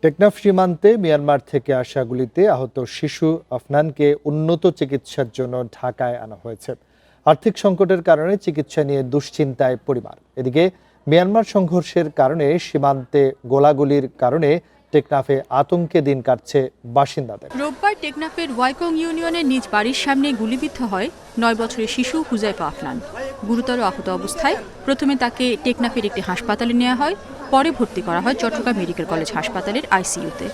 টেকনাফ সীমান্তে মিয়ানমার থেকে আসা গুলিতে আহত শিশু আফনানকে উন্নত চিকিৎসার জন্য ঢাকায় আনা হয়েছে। আর্থিক সংকটের কারণে চিকিৎসা নিয়ে দুশ্চিন্তায় পরিবার। এদিকে মিয়ানমার সংঘর্ষের কারণে সীমান্তে গোলাগুলির কারণে টেকনাফে আতঙ্কে দিন কাটছে বাসিন্দাদের। রোববার টেকনাফের ওয়াইকং ইউনিয়নের নিজ বাড়ির সামনে গুলিবিদ্ধ হয় ৯ বছরের শিশু হুজাইফা আফনান। গুরুতর আহত অবস্থায় প্রথমে তাকে টেকনাফের একটি হাসপাতালে নেওয়া হয়, পরে ভর্তি করা হয় চট্টগ্রাম মেডিকেল কলেজ হাসপাতালের আইসিইউতে।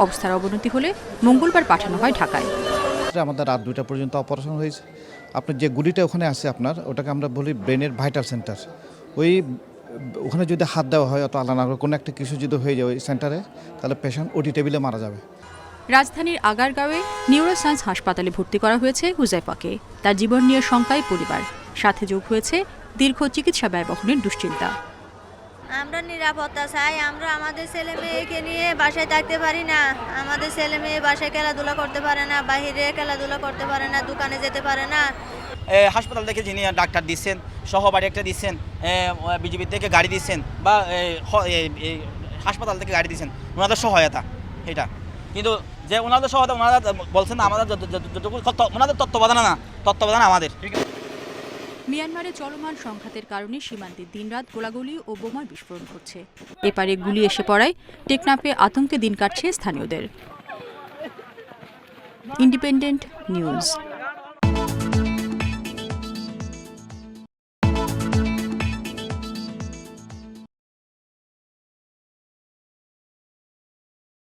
অবস্থার অবনতি হলে মঙ্গলবার পাঠানো হয় ঢাকায়। আমাদের রাত ২টা পর্যন্ত অপারেশন হয়েছে। আপনার যে গুলিটা ওখানে আছে ওটাকে আমরা বলি ব্রেনের ভাইটাল সেন্টার। ওখানে যদি হাত দেওয়া হয় অত আলাদা কোনো একটা কিছু যদি হয়ে যায় ওই সেন্টারে, তাহলে পেশেন্ট ওটি টেবিলে মারা যাবে। রাজধানীর আগারগাঁওয়ে নিউরোসায়েন্স হাসপাতালে ভর্তি করা হয়েছে হুজাইফাকে। তার জীবন নিয়ে শঙ্কায় পরিবার, সাথে যোগ হয়েছে দীর্ঘ চিকিৎসা ব্যয় বহনের দুশ্চিন্তা। আমরা নিরাপত্তা চাই। আমরা আমাদের ছেলে মেয়েকে নিয়ে বাসায় থাকতে পারি না। আমাদের ছেলে মেয়ে বাসায় খেলাধুলা করতে পারে না, বাইরে খেলাধুলা করতে পারে না, দোকানে যেতে পারে না। হাসপাতাল থেকে যিনি ডাক্তার দিচ্ছেন, সহবাড়ি একটা দিচ্ছেন, বিজেপি থেকে গাড়ি দিচ্ছেন, বা হাসপাতাল থেকে গাড়ি দিচ্ছেন, ওনাদের সহায়তা এটা। কিন্তু যে ওনাদের সহায়তা ওনারা বলছেন আমাদের ওনাদের তত্ত্বাবধান আমাদের। মিয়ানমারে চলমান সংঘাতের কারণে সীমান্তে দিনরাত গোলাগুলি ও বোমার বিস্ফোরণ ঘটছে। এপারে গুলি এসে পড়ায় টেকনাফে আতঙ্কে দিন কাটছে স্থানীয়দের। Independent news.